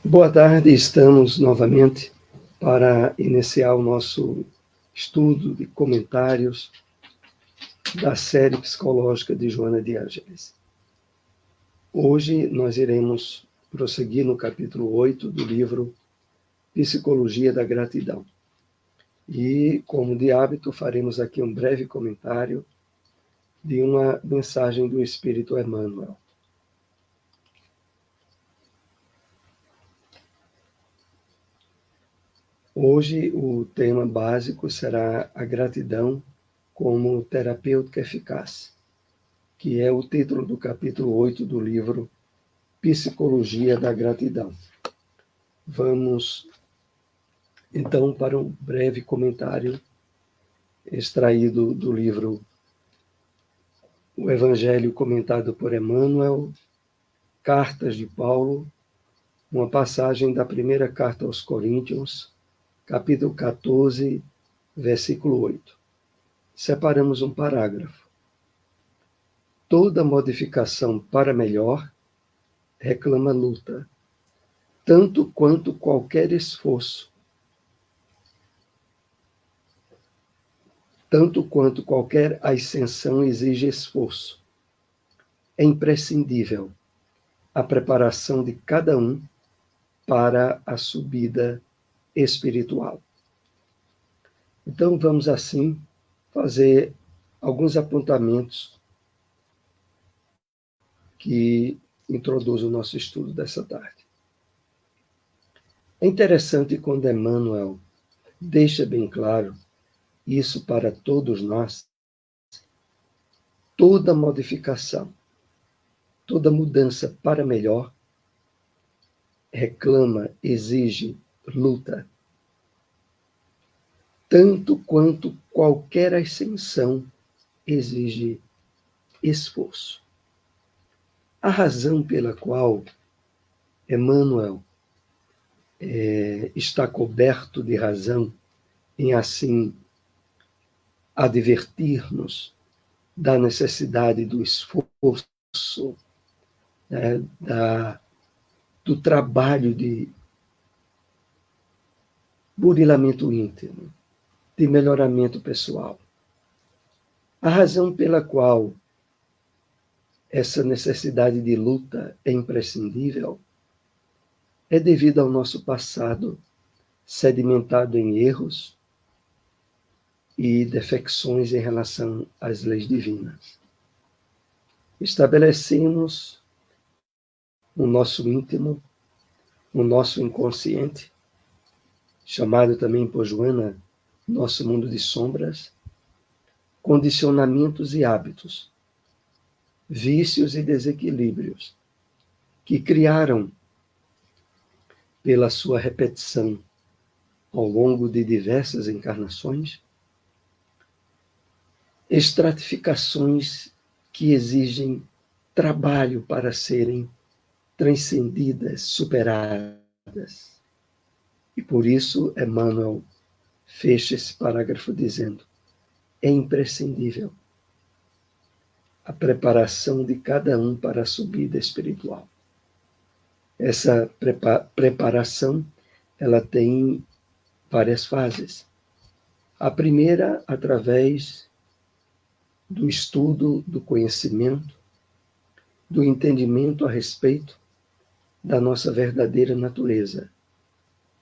Boa tarde, estamos novamente para iniciar o nosso estudo de comentários da série psicológica de Joana de Ângeles. Hoje nós iremos prosseguir no capítulo 8 do livro Psicologia da Gratidão. E, como de hábito, faremos aqui um breve comentário de uma mensagem do Espírito Emmanuel. Hoje o tema básico será a gratidão como terapêutica eficaz, que é o título do capítulo 8 do livro Psicologia da Gratidão. Vamos, então, para um breve comentário extraído do livro O Evangelho comentado por Emmanuel, Cartas de Paulo, uma passagem da primeira carta aos Coríntios, capítulo 14, versículo 8. Separamos um parágrafo. Toda modificação para melhor reclama luta, tanto quanto qualquer esforço. Tanto quanto qualquer ascensão exige esforço. É imprescindível a preparação de cada um para a subida espiritual. Então, vamos assim fazer alguns apontamentos que introduzem o nosso estudo dessa tarde. É interessante quando Emmanuel deixa bem claro isso para todos nós. Toda modificação, toda mudança para melhor reclama, exige luta, tanto quanto qualquer ascensão exige esforço. A razão pela qual Emmanuel está coberto de razão em assim advertir-nos da necessidade do esforço, né, do trabalho de burilamento íntimo, de melhoramento pessoal. A razão pela qual essa necessidade de luta é imprescindível é devido ao nosso passado sedimentado em erros e defecções em relação às leis divinas. Estabelecemos no nosso íntimo, no nosso inconsciente, chamado também por Joana, nosso mundo de sombras, condicionamentos e hábitos, vícios e desequilíbrios, que criaram, pela sua repetição ao longo de diversas encarnações, estratificações que exigem trabalho para serem transcendidas, superadas. E por isso, Emmanuel fecha esse parágrafo dizendo: é imprescindível a preparação de cada um para a subida espiritual. Essa preparação, ela tem várias fases. A primeira, através do estudo, do conhecimento, do entendimento a respeito da nossa verdadeira natureza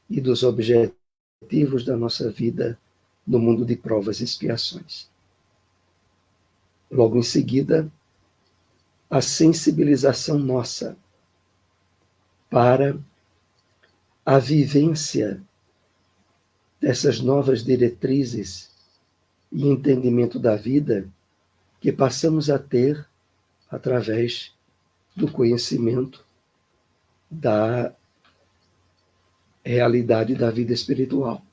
e dos objetivos da nossa vida no mundo de provas e expiações. Logo em seguida, a sensibilização nossa para a vivência dessas novas diretrizes e entendimento da vida que passamos a ter através do conhecimento da realidade da vida espiritual.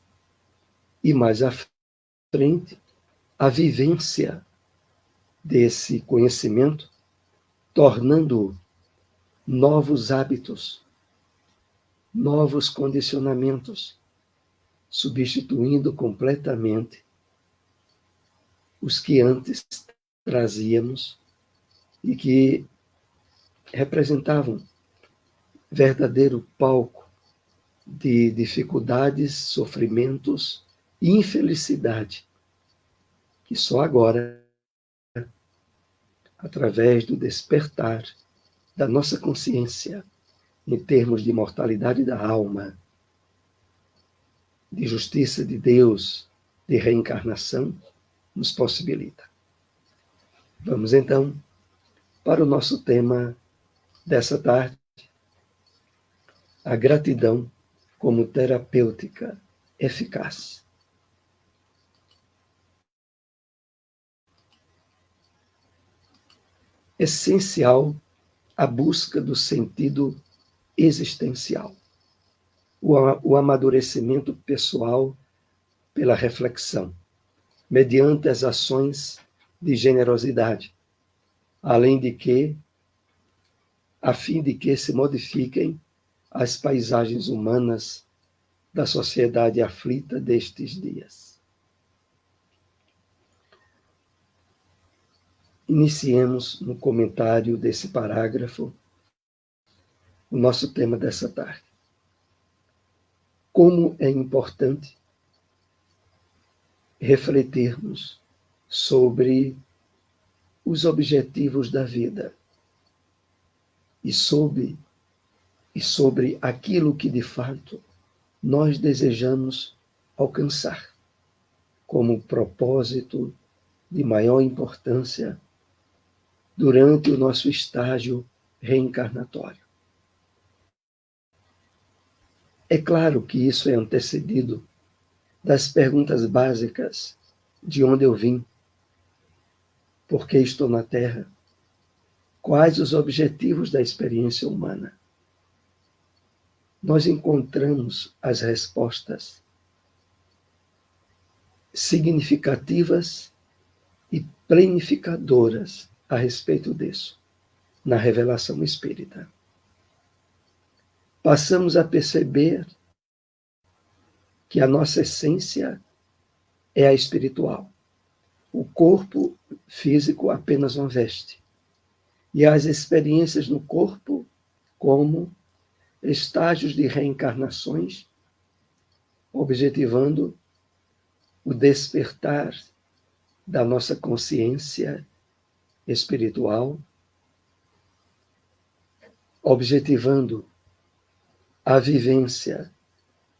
E mais à frente, a vivência desse conhecimento, tornando novos hábitos, novos condicionamentos, substituindo completamente os que antes trazíamos e que representavam verdadeiro palco de dificuldades, sofrimentos e infelicidade, que só agora, através do despertar da nossa consciência, em termos de mortalidade da alma, de justiça de Deus, de reencarnação, nos possibilita. Vamos então para o nosso tema dessa tarde, a gratidão como terapêutica eficaz. Essencial a busca do sentido existencial, o amadurecimento pessoal pela reflexão, mediante as ações de generosidade, além de que, a fim de que se modifiquem as paisagens humanas da sociedade aflita destes dias. Iniciemos no comentário desse parágrafo o nosso tema dessa tarde. Como é importante refletirmos sobre os objetivos da vida e sobre aquilo que de fato nós desejamos alcançar como propósito de maior importância durante o nosso estágio reencarnatório. É claro que isso é antecedido das perguntas básicas: de onde eu vim? Por que estou na Terra? Quais os objetivos da experiência humana? Nós encontramos as respostas significativas e planificadoras a respeito disso na revelação espírita. Passamos a perceber que a nossa essência é a espiritual. O corpo físico apenas uma veste. E as experiências no corpo como estágios de reencarnações, objetivando o despertar da nossa consciência espiritual, objetivando a vivência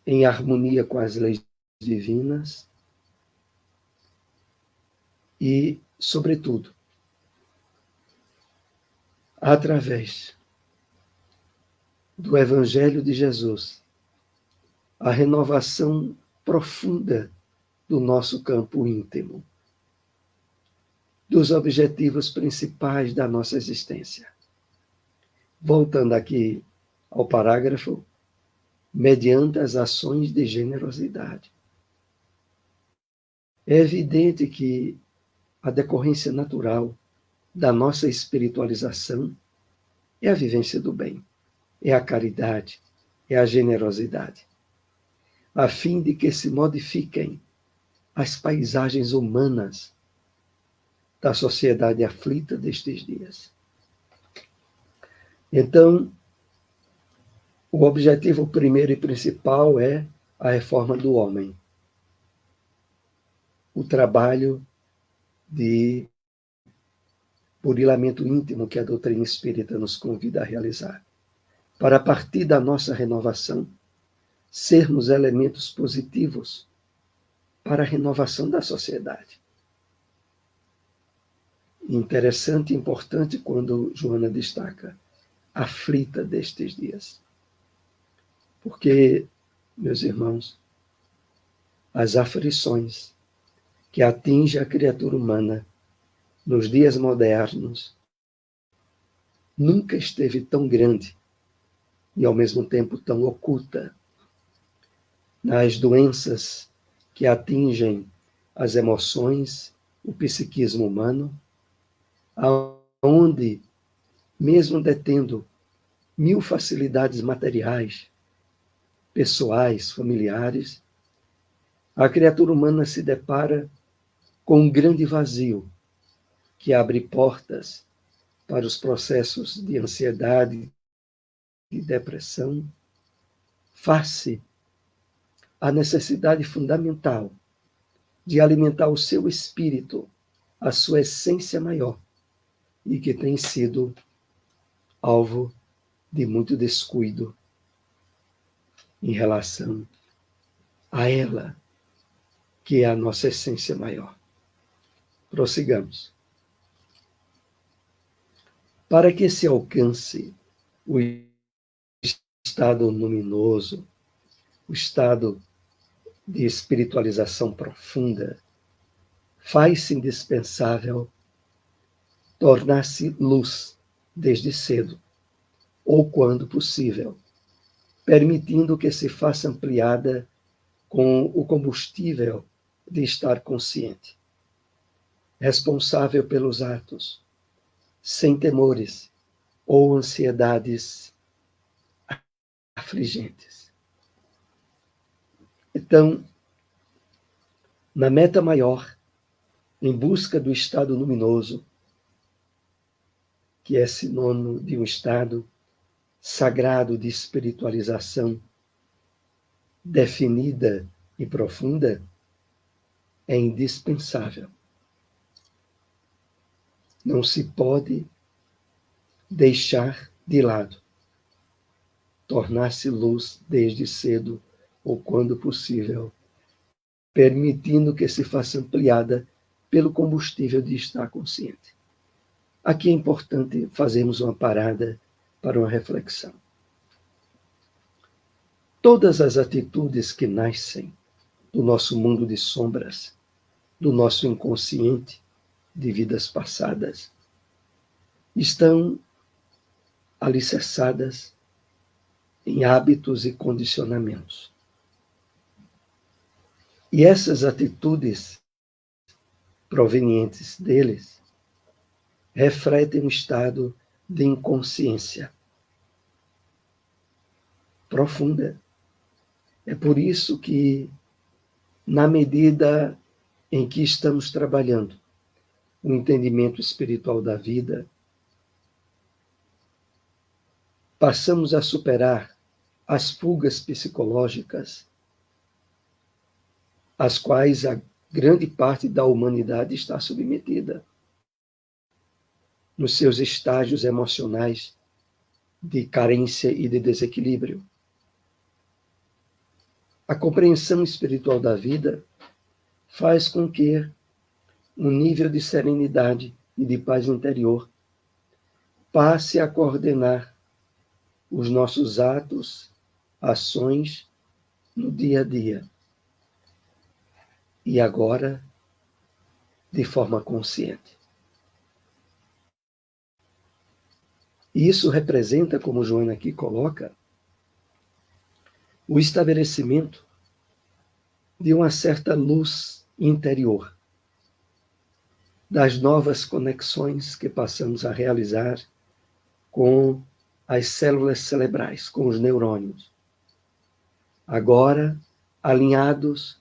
em harmonia com as leis divinas e, sobretudo, através do Evangelho de Jesus, a renovação profunda do nosso campo íntimo, dos objetivos principais da nossa existência. Voltando aqui ao parágrafo, mediante as ações de generosidade. É evidente que a decorrência natural da nossa espiritualização é a vivência do bem, é a caridade, é a generosidade, a fim de que se modifiquem as paisagens humanas da sociedade aflita destes dias. Então, o objetivo primeiro e principal é a reforma do homem, o trabalho de burilamento íntimo que a doutrina espírita nos convida a realizar, para a partir da nossa renovação, sermos elementos positivos para a renovação da sociedade. Interessante e importante quando Joana destaca, aflita destes dias. Porque, meus irmãos, as aflições que atingem a criatura humana nos dias modernos nunca esteve tão grande e, ao mesmo tempo, tão oculta nas doenças que atingem as emoções, o psiquismo humano, onde, mesmo detendo 1000 facilidades materiais, pessoais, familiares, a criatura humana se depara com um grande vazio que abre portas para os processos de ansiedade, de depressão, face à necessidade fundamental de alimentar o seu espírito, a sua essência maior, e que tem sido alvo de muito descuido em relação a ela, que é a nossa essência maior. Prossigamos. Para que se alcance o estado luminoso, o estado de espiritualização profunda, faz-se indispensável tornar-se luz desde cedo, ou quando possível, permitindo que se faça ampliada com o combustível de estar consciente, responsável pelos atos, sem temores ou ansiedades afligentes. Então, na meta maior, em busca do estado luminoso, que é sinônimo de um estado sagrado de espiritualização definida e profunda, é indispensável. Não se pode deixar de lado, tornar-se luz desde cedo ou quando possível, permitindo que se faça ampliada pelo combustível de estar consciente. Aqui é importante fazermos uma parada para uma reflexão. Todas as atitudes que nascem do nosso mundo de sombras, do nosso inconsciente de vidas passadas, estão alicerçadas em hábitos e condicionamentos. E essas atitudes provenientes deles refletem um estado de inconsciência profunda. É por isso que, na medida em que estamos trabalhando o entendimento espiritual da vida, passamos a superar as fugas psicológicas às quais a grande parte da humanidade está submetida, nos seus estágios emocionais de carência e de desequilíbrio. A compreensão espiritual da vida faz com que um nível de serenidade e de paz interior passe a coordenar os nossos atos, ações no dia a dia. E agora, de forma consciente. E isso representa, como Joana aqui coloca, o estabelecimento de uma certa luz interior, das novas conexões que passamos a realizar com as células cerebrais, com os neurônios. Agora, alinhados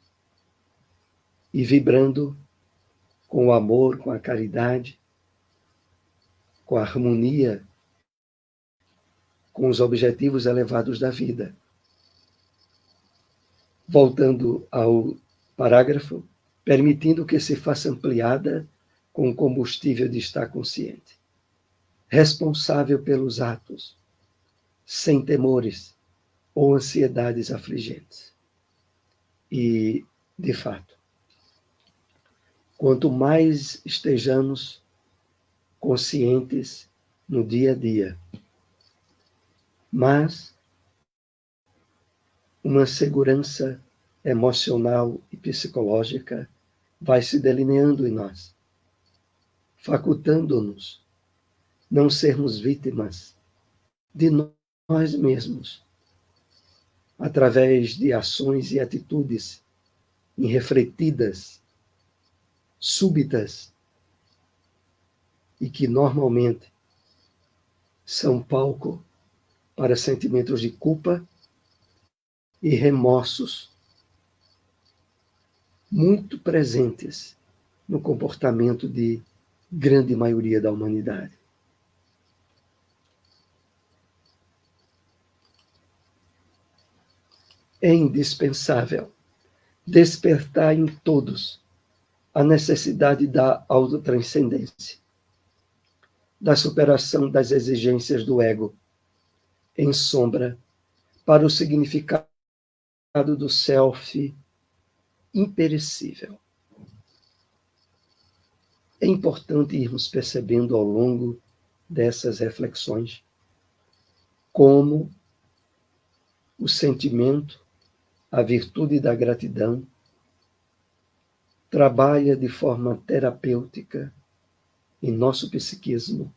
e vibrando com o amor, com a caridade, com a harmonia, com os objetivos elevados da vida. Voltando ao parágrafo, permitindo que se faça ampliada com o combustível de estar consciente, responsável pelos atos, sem temores ou ansiedades afligentes. E, de fato, quanto mais estejamos conscientes no dia a dia, mais uma segurança emocional e psicológica vai se delineando em nós, facultando-nos não sermos vítimas de nós mesmos, através de ações e atitudes irrefletidas, súbitas, e que normalmente são palco para sentimentos de culpa e remorsos muito presentes no comportamento de grande maioria da humanidade. é indispensável despertar em todos a necessidade da autotranscendência, da superação das exigências do ego, em sombra, para o significado do self imperecível. É importante irmos percebendo ao longo dessas reflexões como o sentimento, a virtude da gratidão, trabalha de forma terapêutica em nosso psiquismo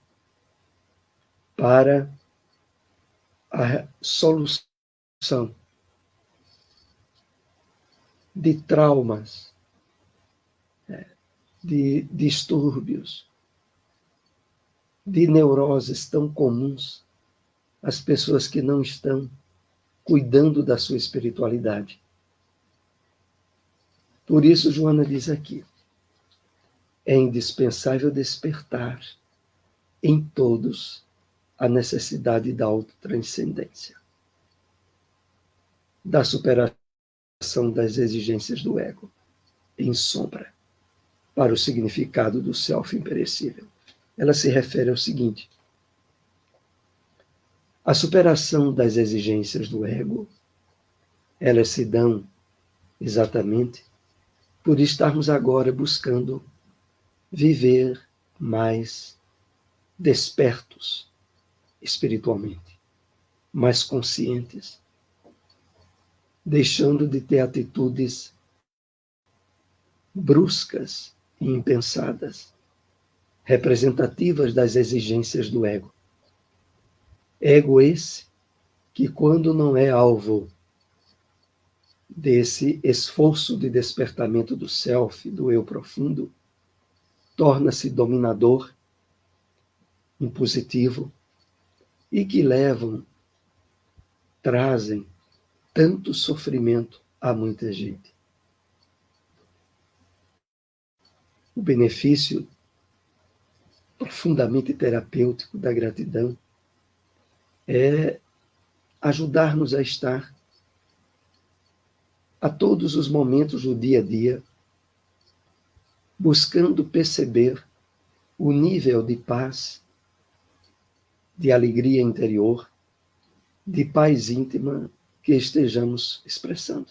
para a solução de traumas, de distúrbios, de neuroses tão comuns às pessoas que não estão cuidando da sua espiritualidade. Por isso, Joana diz aqui, é indispensável despertar em todos a necessidade da autotranscendência, da superação das exigências do ego, em sombra, para o significado do self imperecível. Ela se refere ao seguinte: a superação das exigências do ego, elas se dão exatamente por estarmos agora buscando viver mais despertos espiritualmente, mais conscientes, deixando de ter atitudes bruscas e impensadas, representativas das exigências do ego. Ego esse que, quando não é alvo desse esforço de despertamento do self, do eu profundo, torna-se dominador, impositivo, e que trazem tanto sofrimento a muita gente. O benefício profundamente terapêutico da gratidão é ajudar-nos a estar a todos os momentos do dia a dia, buscando perceber o nível de paz, de alegria interior, de paz íntima que estejamos expressando.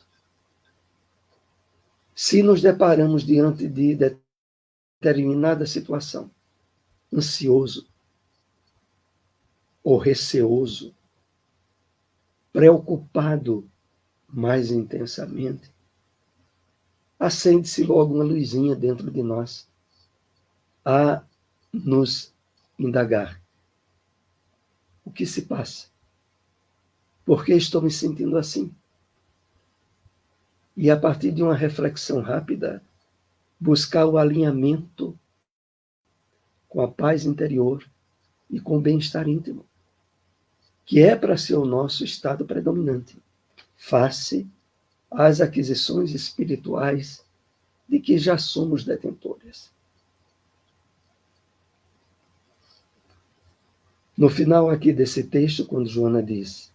Se nos deparamos diante de determinada situação, ansioso ou receoso, preocupado mais intensamente, acende-se logo uma luzinha dentro de nós a nos indagar. O que se passa? Por que estou me sentindo assim? E a partir de uma reflexão rápida, buscar o alinhamento com a paz interior e com o bem-estar íntimo, que é para ser o nosso estado predominante, face às aquisições espirituais de que já somos detentores. No final aqui desse texto, quando Joana diz,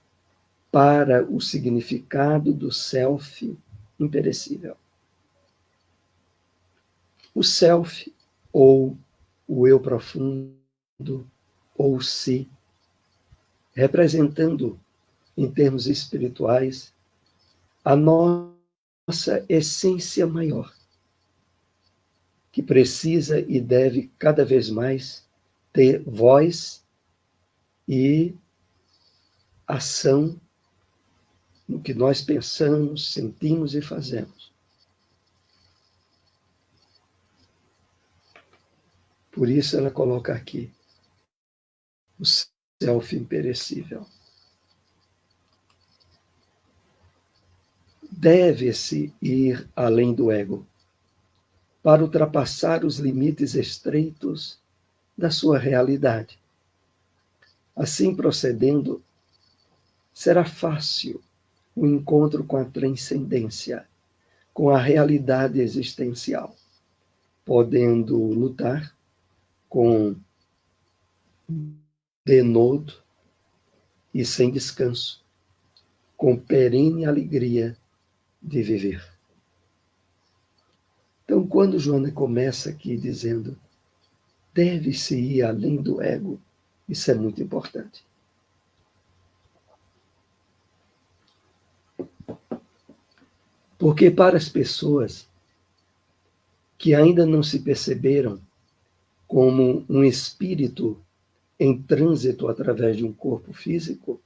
para o significado do self imperecível. O self, ou o eu profundo, ou o si, representando, em termos espirituais, a nossa essência maior, que precisa e deve cada vez mais ter voz e ação no que nós pensamos, sentimos e fazemos. Por isso ela coloca aqui o self imperecível. Deve-se ir além do ego, para ultrapassar os limites estreitos da sua realidade. Assim procedendo, será fácil o encontro com a transcendência, com a realidade existencial, podendo lutar com denodo e sem descanso, com perene alegria de viver. Então, quando Joana começa aqui dizendo, deve-se ir além do ego, isso é muito importante. Porque para as pessoas que ainda não se perceberam como um espírito em trânsito através de um corpo físico,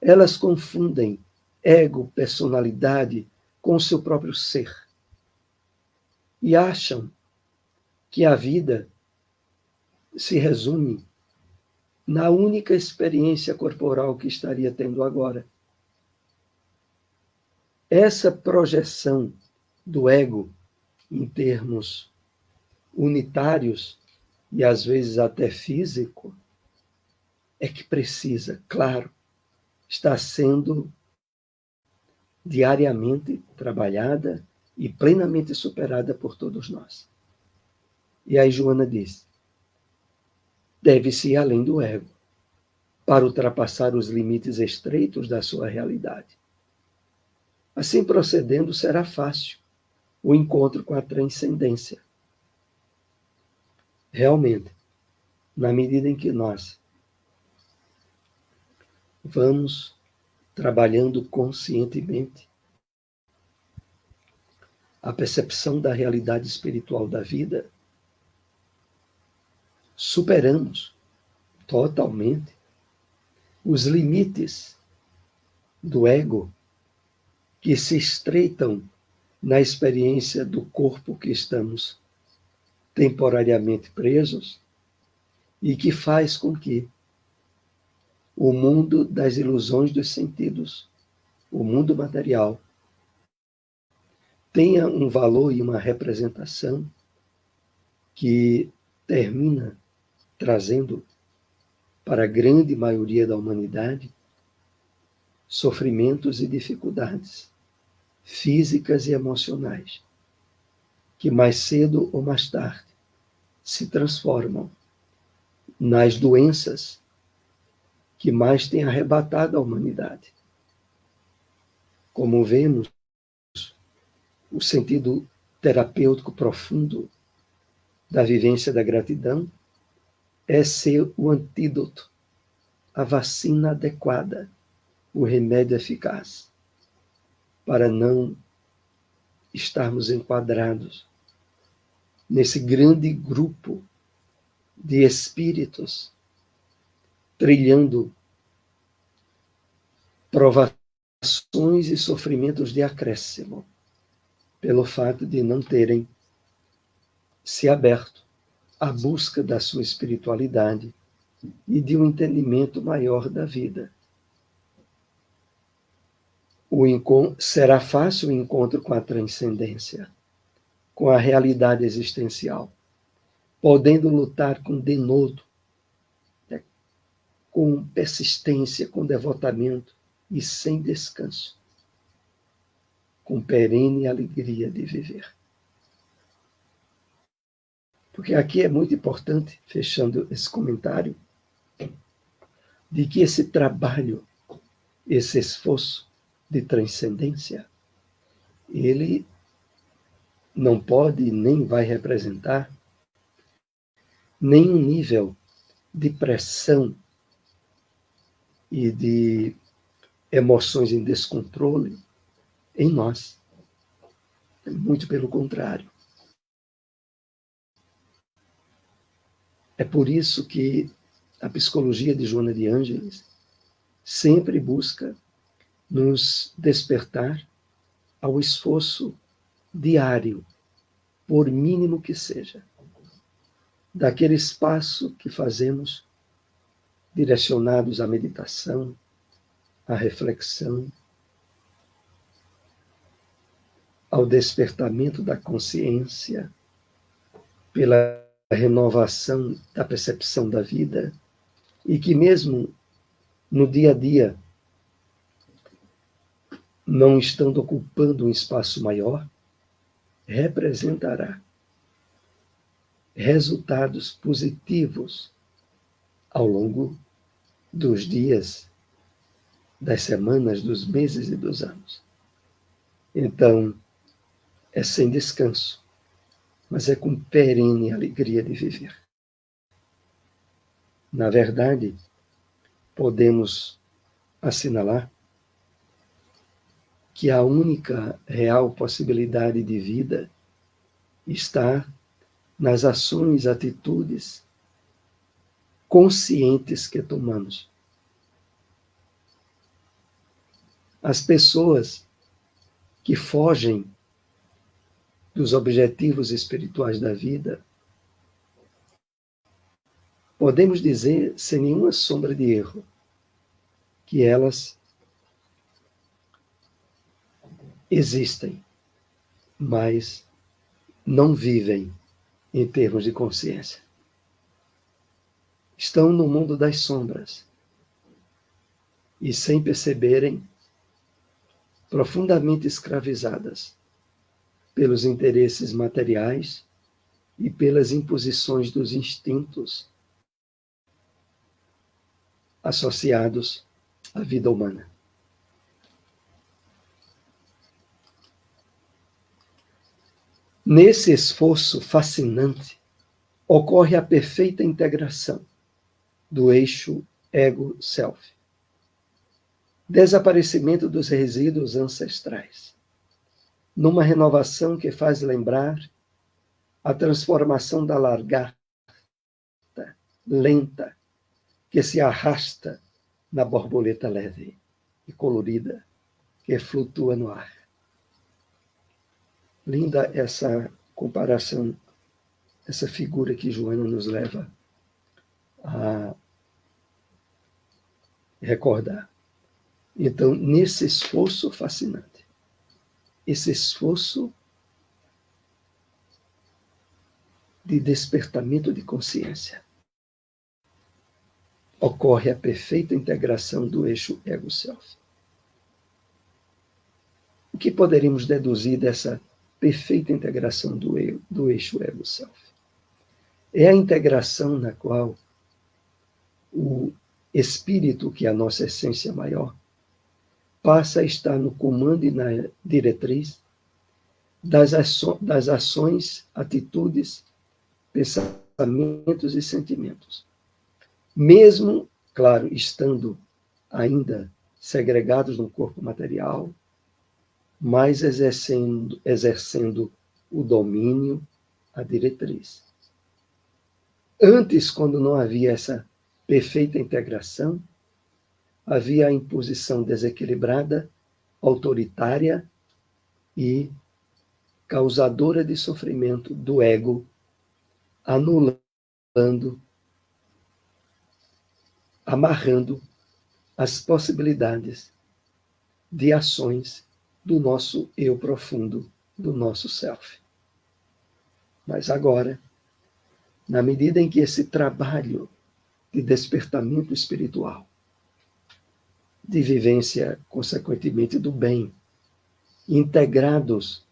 elas confundem ego, personalidade com o seu próprio ser. E acham que a vida se resume na única experiência corporal que estaria tendo agora. Essa projeção do ego em termos unitários e às vezes até físico é que precisa, claro, estar sendo diariamente trabalhada e plenamente superada por todos nós. E aí Joana diz, deve-se ir além do ego para ultrapassar os limites estreitos da sua realidade. Assim procedendo, será fácil o encontro com a transcendência. Realmente, na medida em que nós vamos trabalhando conscientemente a percepção da realidade espiritual da vida, superamos totalmente os limites do ego que se estreitam na experiência do corpo que estamos temporariamente presos e que faz com que o mundo das ilusões dos sentidos, o mundo material, tenha um valor e uma representação que termina trazendo para a grande maioria da humanidade sofrimentos e dificuldades físicas e emocionais, que mais cedo ou mais tarde se transformam nas doenças que mais têm arrebatado a humanidade. Como vemos, o sentido terapêutico profundo da vivência da gratidão é ser o antídoto, a vacina adequada, o remédio eficaz, para não estarmos enquadrados nesse grande grupo de espíritos trilhando provações e sofrimentos de acréscimo, pelo fato de não terem se aberto à busca da sua espiritualidade e de um entendimento maior da vida. Será fácil o encontro com a transcendência, com a realidade existencial, podendo lutar com denodo, com persistência, com devotamento e sem descanso, com perene alegria de viver. Porque aqui é muito importante, fechando esse comentário, de que esse trabalho, esse esforço de transcendência, ele não pode nem vai representar nenhum nível de pressão e de emoções em descontrole em nós. Muito pelo contrário. É por isso que a psicologia de Joana de Ângeles sempre busca nos despertar ao esforço diário, por mínimo que seja, daquele espaço que fazemos direcionados à meditação, à reflexão, ao despertamento da consciência, pela renovação da percepção da vida, e que mesmo no dia a dia, não estando ocupando um espaço maior, representará resultados positivos ao longo dos dias, das semanas, dos meses e dos anos. Então, é sem descanso, mas é com perene alegria de viver. Na verdade, podemos assinalar que a única real possibilidade de vida está nas ações, atitudes conscientes que tomamos. As pessoas que fogem dos objetivos espirituais da vida, podemos dizer, sem nenhuma sombra de erro, que elas existem, mas não vivem em termos de consciência. Estão no mundo das sombras e, sem perceberem, profundamente escravizadas pelos interesses materiais e pelas imposições dos instintos associados à vida humana. Nesse esforço fascinante, ocorre a perfeita integração do eixo ego-self. Desaparecimento dos resíduos ancestrais, numa renovação que faz lembrar a transformação da lagarta lenta que se arrasta na borboleta leve e colorida que flutua no ar. Linda essa comparação, essa figura que Joana nos leva a recordar. Então, nesse esforço fascinante, esse esforço de despertamento de consciência, ocorre a perfeita integração do eixo ego-self. O que poderíamos deduzir dessa perfeita integração do eixo ego-self? É a integração na qual o espírito, que é a nossa essência maior, passa a estar no comando e na diretriz das ações, atitudes, pensamentos e sentimentos. Mesmo, claro, estando ainda segregados no corpo material, mas exercendo o domínio, a diretriz. Antes, quando não havia essa perfeita integração, havia a imposição desequilibrada, autoritária e causadora de sofrimento do ego, anulando, amarrando as possibilidades de ações do nosso eu profundo, do nosso self. Mas agora, na medida em que esse trabalho de despertamento espiritual, de vivência, consequentemente, do bem, integrados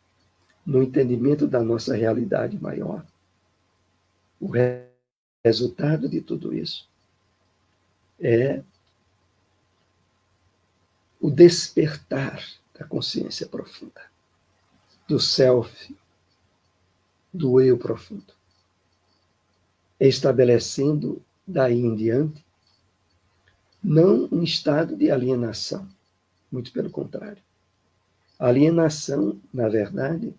no entendimento da nossa realidade maior, o resultado de tudo isso é o despertar da consciência profunda, do self, do eu profundo, estabelecendo daí em diante não um estado de alienação, muito pelo contrário. A alienação, na verdade,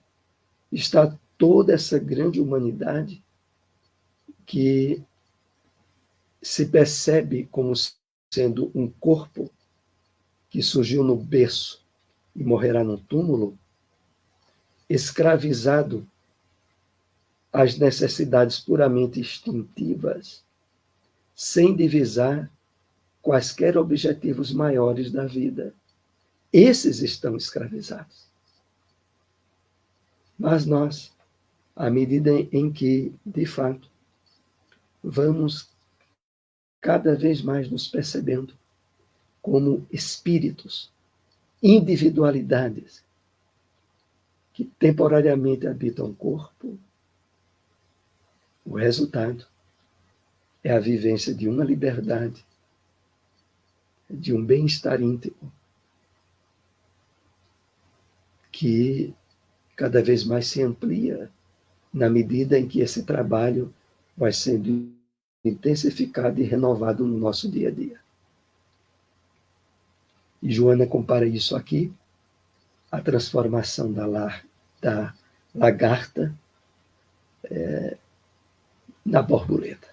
está toda essa grande humanidade que se percebe como sendo um corpo que surgiu no berço e morrerá no túmulo, escravizado às necessidades puramente instintivas, sem divisar quaisquer objetivos maiores da vida. Esses estão escravizados. Mas nós, à medida em que, de fato, vamos cada vez mais nos percebendo como espíritos, individualidades, que temporariamente habitam o corpo, o resultado é a vivência de uma liberdade, de um bem-estar íntimo, que cada vez mais se amplia na medida em que esse trabalho vai sendo intensificado e renovado no nosso dia a dia. E Joana compara isso aqui, a transformação da lagarta na borboleta.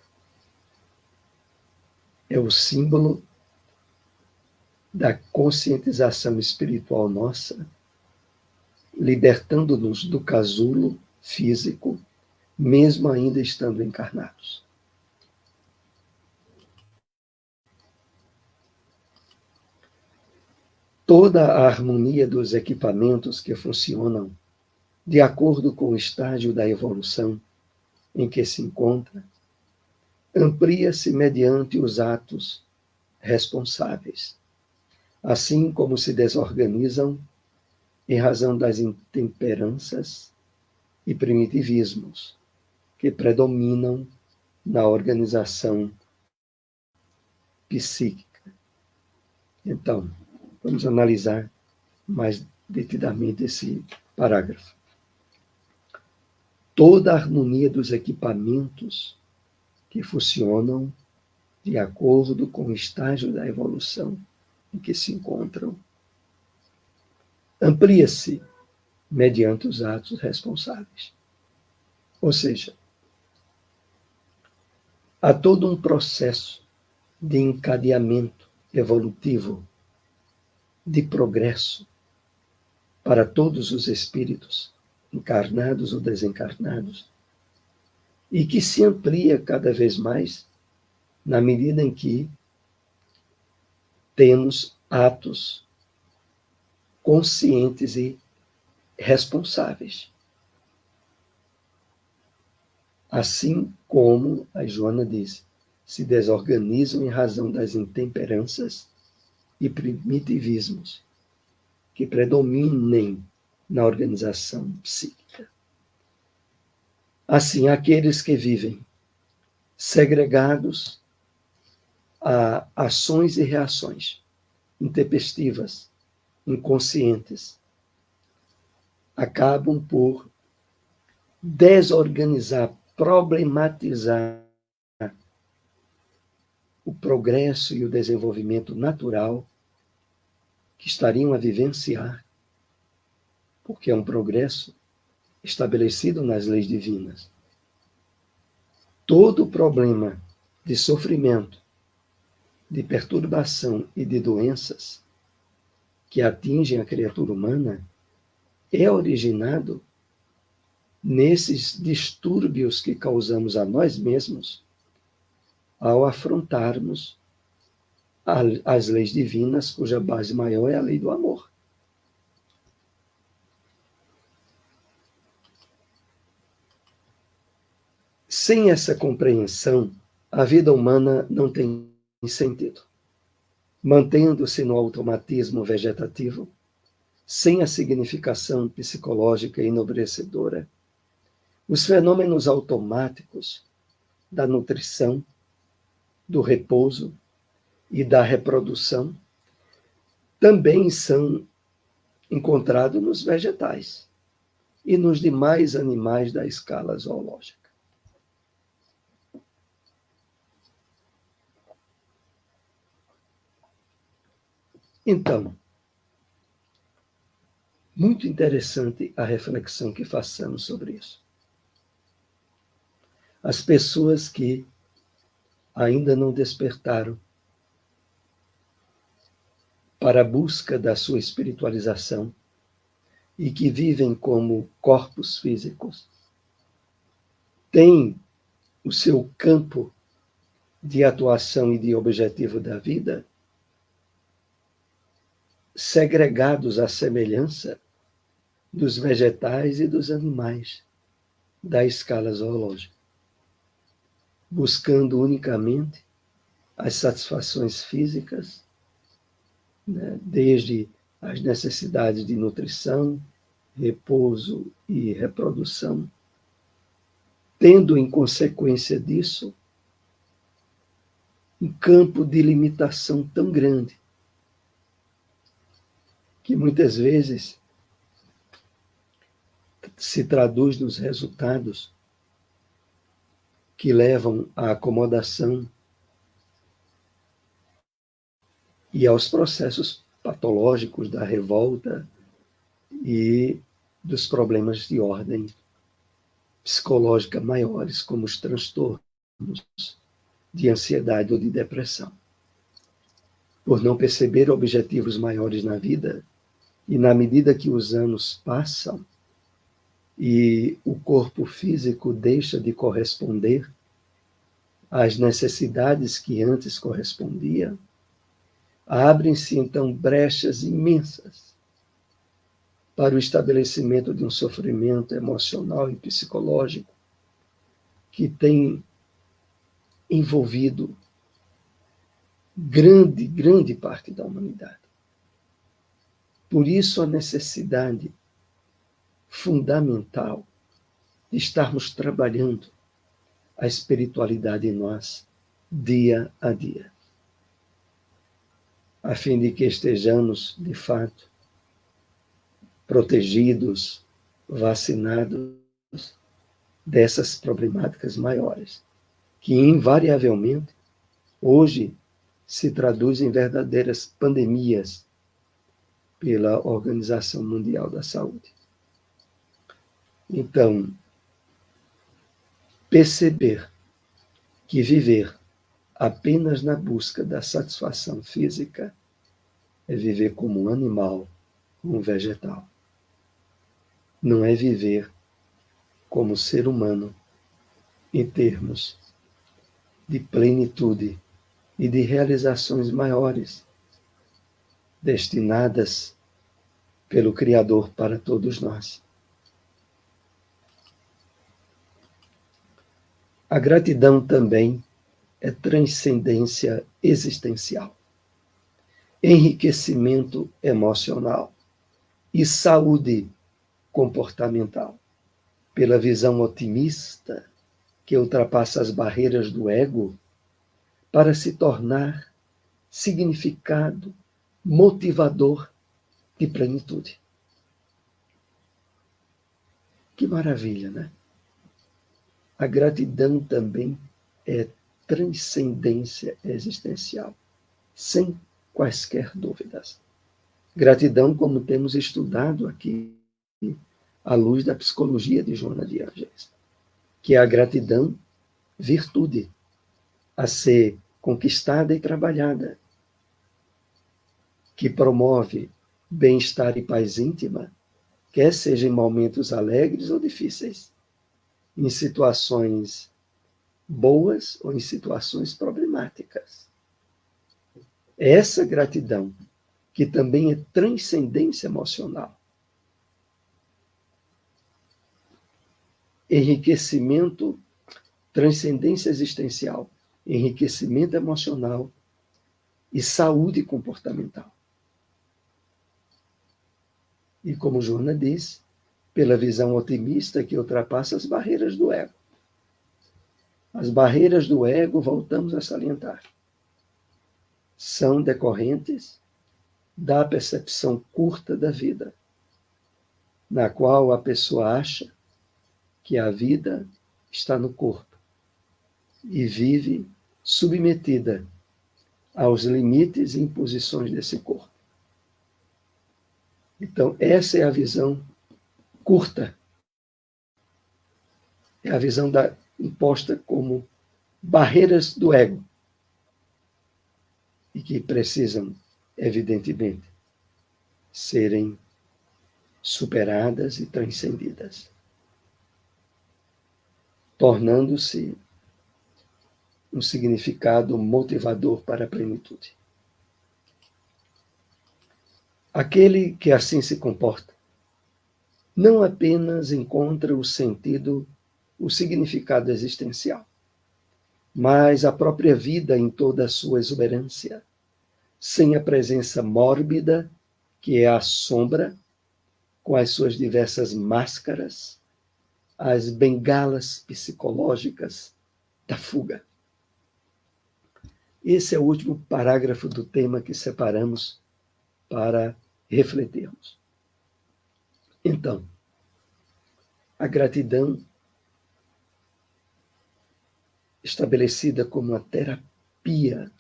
É o símbolo da conscientização espiritual nossa, libertando-nos do casulo físico, mesmo ainda estando encarnados. Toda a harmonia dos equipamentos que funcionam de acordo com o estágio da evolução em que se encontra, amplia-se mediante os atos responsáveis, assim como se desorganizam em razão das intemperanças e primitivismos que predominam na organização psíquica. Então, vamos analisar mais detidamente esse parágrafo. Toda a harmonia dos equipamentos que funcionam de acordo com o estágio da evolução em que se encontram, amplia-se mediante os atos responsáveis. Ou seja, há todo um processo de encadeamento evolutivo, de progresso para todos os espíritos, encarnados ou desencarnados, e que se amplia cada vez mais na medida em que temos atos conscientes e responsáveis. Assim como a Joana diz, se desorganizam em razão das intemperanças e primitivismos que predominem na organização psíquica. Assim, aqueles que vivem segregados a ações e reações intempestivas, inconscientes, acabam por desorganizar, problematizar o progresso e o desenvolvimento natural que estariam a vivenciar, porque é um progresso estabelecido nas leis divinas. Todo problema de sofrimento, de perturbação e de doenças que atingem a criatura humana é originado nesses distúrbios que causamos a nós mesmos ao afrontarmos as leis divinas, cuja base maior é a lei do amor. Sem essa compreensão, a vida humana não tem sentido. Mantendo-se no automatismo vegetativo, sem a significação psicológica enobrecedora, os fenômenos automáticos da nutrição, do repouso e da reprodução também são encontrados nos vegetais e nos demais animais da escala zoológica. Então, muito interessante a reflexão que façamos sobre isso. As pessoas que ainda não despertaram para a busca da sua espiritualização e que vivem como corpos físicos, têm o seu campo de atuação e de objetivo da vida segregados à semelhança dos vegetais e dos animais da escala zoológica, buscando unicamente as satisfações físicas, né, desde as necessidades de nutrição, repouso e reprodução, tendo em consequência disso um campo de limitação tão grande que muitas vezes se traduz nos resultados que levam à acomodação e aos processos patológicos da revolta e dos problemas de ordem psicológica maiores, como os transtornos de ansiedade ou de depressão. Por não perceber objetivos maiores na vida, e na medida que os anos passam e o corpo físico deixa de corresponder às necessidades que antes correspondiam, abrem-se então brechas imensas para o estabelecimento de um sofrimento emocional e psicológico que tem envolvido grande parte da humanidade. Por isso, a necessidade fundamental de estarmos trabalhando a espiritualidade em nós, dia a dia, a fim de que estejamos, de fato, protegidos, vacinados dessas problemáticas maiores, que invariavelmente, hoje, se traduzem em verdadeiras pandemias pela Organização Mundial da Saúde. Então, perceber que viver apenas na busca da satisfação física é viver como um animal, como um vegetal. Não é viver como ser humano em termos de plenitude e de realizações maiores, destinadas pelo Criador para todos nós. A gratidão também é transcendência existencial, enriquecimento emocional e saúde comportamental, pela visão otimista que ultrapassa as barreiras do ego para se tornar significado, motivador de plenitude. Que maravilha, né? A gratidão também é transcendência existencial, sem quaisquer dúvidas. Gratidão, como temos estudado aqui, à luz da psicologia de Joana de Ângeles, que é a gratidão virtude a ser conquistada e trabalhada, que promove bem-estar e paz íntima, quer seja em momentos alegres ou difíceis, em situações boas ou em situações problemáticas. Essa gratidão, que também é transcendência emocional, enriquecimento, transcendência existencial, enriquecimento emocional e saúde comportamental. E como Joana diz, pela visão otimista que ultrapassa as barreiras do ego. As barreiras do ego, voltamos a salientar, são decorrentes da percepção curta da vida, na qual a pessoa acha que a vida está no corpo e vive submetida aos limites e imposições desse corpo. Então, essa é a visão curta, é a visão imposta como barreiras do ego e que precisam, evidentemente, serem superadas e transcendidas, tornando-se um significado motivador para a plenitude. Aquele que assim se comporta não apenas encontra o sentido, o significado existencial, mas a própria vida em toda a sua exuberância, sem a presença mórbida, que é a sombra, com as suas diversas máscaras, as bengalas psicológicas da fuga. Esse é o último parágrafo do tema que separamos para refletirmos. Então, A gratidão, estabelecida como uma terapia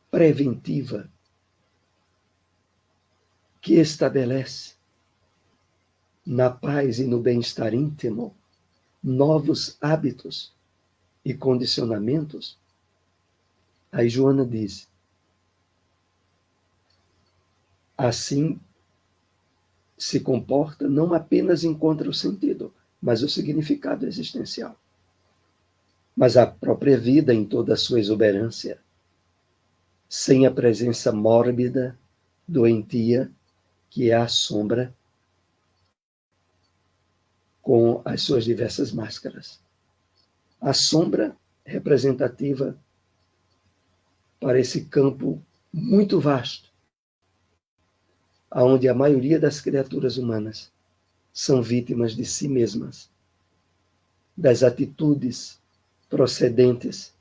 preventiva, que estabelece na paz e no bem-estar íntimo novos hábitos e condicionamentos. Aí Joana diz: assim se comporta, não apenas encontra o sentido, mas o significado existencial. Mas a própria vida em toda a sua exuberância, sem a presença mórbida, doentia, que é a sombra, com as suas diversas máscaras. A sombra representativa para esse campo muito vasto, onde a maioria das criaturas humanas são vítimas de si mesmas, das atitudes procedentes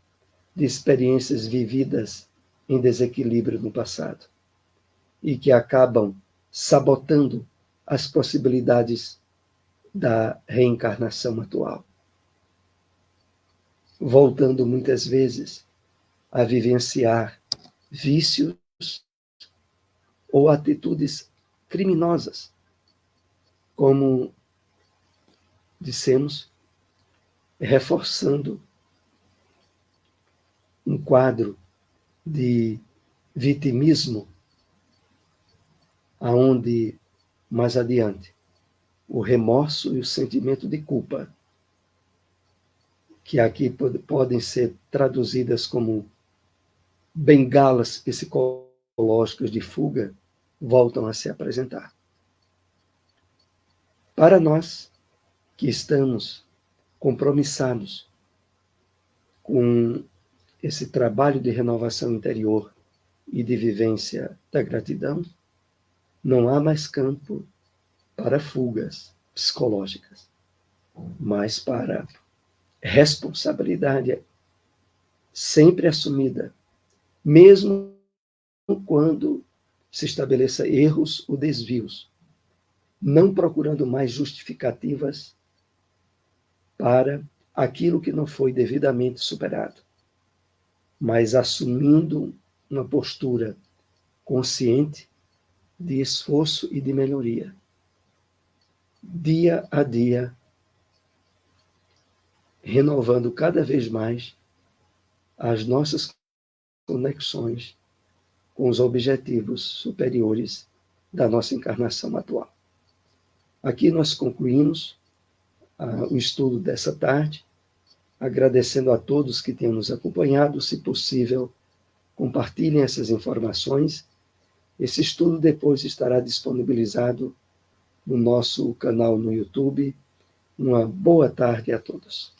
de experiências vividas em desequilíbrio no passado e que acabam sabotando as possibilidades da reencarnação atual, voltando muitas vezes a vivenciar vícios ou atitudes criminosas, como dissemos, reforçando um quadro de vitimismo, aonde mais adiante o remorso e o sentimento de culpa, que aqui podem ser traduzidas como bengalas psicológicas de fuga, voltam a se apresentar. Para nós que estamos compromissados com esse trabalho de renovação interior e de vivência da gratidão, não há mais campo para fugas psicológicas, mas para responsabilidade sempre assumida, mesmo quando se estabeleça erros ou desvios, não procurando mais justificativas para aquilo que não foi devidamente superado, mas assumindo uma postura consciente de esforço e de melhoria. Dia a dia, renovando cada vez mais as nossas conexões com os objetivos superiores da nossa encarnação atual. Aqui nós concluímos o estudo dessa tarde, agradecendo a todos que tenham nos acompanhado. Se possível, compartilhem essas informações. Esse estudo depois estará disponibilizado no nosso canal no YouTube. Uma boa tarde a todos.